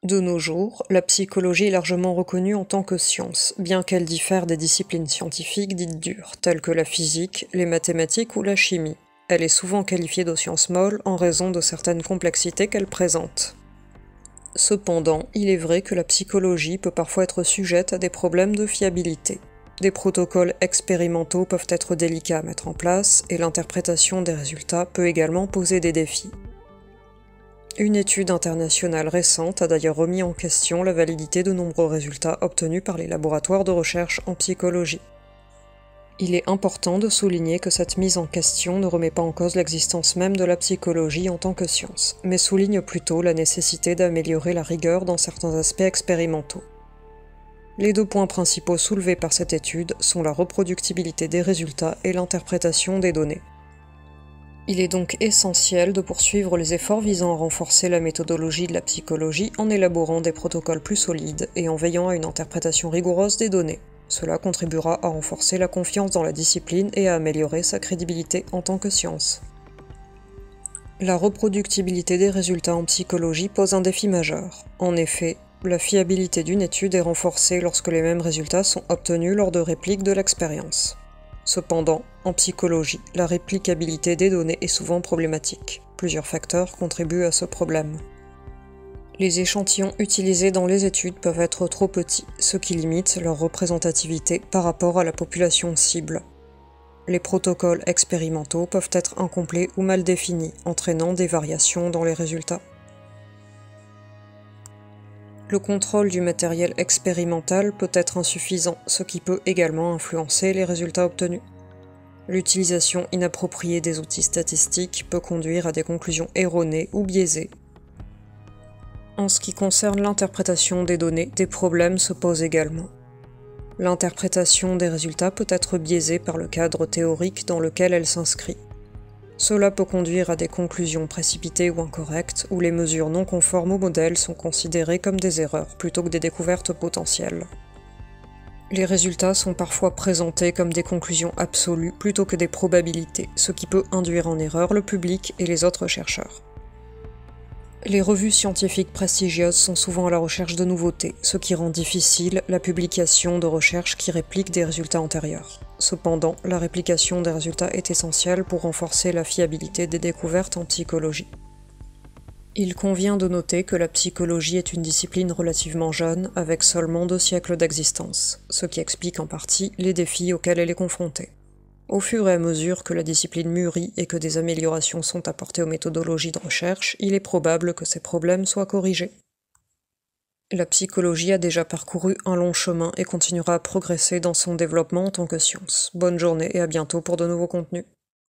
De nos jours, la psychologie est largement reconnue en tant que science, bien qu'elle diffère des disciplines scientifiques dites dures, telles que la physique, les mathématiques ou la chimie. Elle est souvent qualifiée de science molle en raison de certaines complexités qu'elle présente. Cependant, il est vrai que la psychologie peut parfois être sujette à des problèmes de fiabilité. Des protocoles expérimentaux peuvent être délicats à mettre en place et l'interprétation des résultats peut également poser des défis. Une étude internationale récente a d'ailleurs remis en question la validité de nombreux résultats obtenus par les laboratoires de recherche en psychologie. Il est important de souligner que cette mise en question ne remet pas en cause l'existence même de la psychologie en tant que science, mais souligne plutôt la nécessité d'améliorer la rigueur dans certains aspects expérimentaux. Les deux points principaux soulevés par cette étude sont la reproductibilité des résultats et l'interprétation des données. Il est donc essentiel de poursuivre les efforts visant à renforcer la méthodologie de la psychologie en élaborant des protocoles plus solides et en veillant à une interprétation rigoureuse des données. Cela contribuera à renforcer la confiance dans la discipline et à améliorer sa crédibilité en tant que science. La reproductibilité des résultats en psychologie pose un défi majeur. En effet, la fiabilité d'une étude est renforcée lorsque les mêmes résultats sont obtenus lors de répliques de l'expérience. Cependant, en psychologie, la réplicabilité des données est souvent problématique. Plusieurs facteurs contribuent à ce problème. Les échantillons utilisés dans les études peuvent être trop petits, ce qui limite leur représentativité par rapport à la population cible. Les protocoles expérimentaux peuvent être incomplets ou mal définis, entraînant des variations dans les résultats. Le contrôle du matériel expérimental peut être insuffisant, ce qui peut également influencer les résultats obtenus. L'utilisation inappropriée des outils statistiques peut conduire à des conclusions erronées ou biaisées. En ce qui concerne l'interprétation des données, des problèmes se posent également. L'interprétation des résultats peut être biaisée par le cadre théorique dans lequel elle s'inscrit. Cela peut conduire à des conclusions précipitées ou incorrectes, où les mesures non conformes au modèle sont considérées comme des erreurs plutôt que des découvertes potentielles. Les résultats sont parfois présentés comme des conclusions absolues plutôt que des probabilités, ce qui peut induire en erreur le public et les autres chercheurs. Les revues scientifiques prestigieuses sont souvent à la recherche de nouveautés, ce qui rend difficile la publication de recherches qui répliquent des résultats antérieurs. Cependant, la réplication des résultats est essentielle pour renforcer la fiabilité des découvertes en psychologie. Il convient de noter que la psychologie est une discipline relativement jeune, avec seulement 2 siècles d'existence, ce qui explique en partie les défis auxquels elle est confrontée. Au fur et à mesure que la discipline mûrit et que des améliorations sont apportées aux méthodologies de recherche, il est probable que ces problèmes soient corrigés. La psychologie a déjà parcouru un long chemin et continuera à progresser dans son développement en tant que science. Bonne journée et à bientôt pour de nouveaux contenus.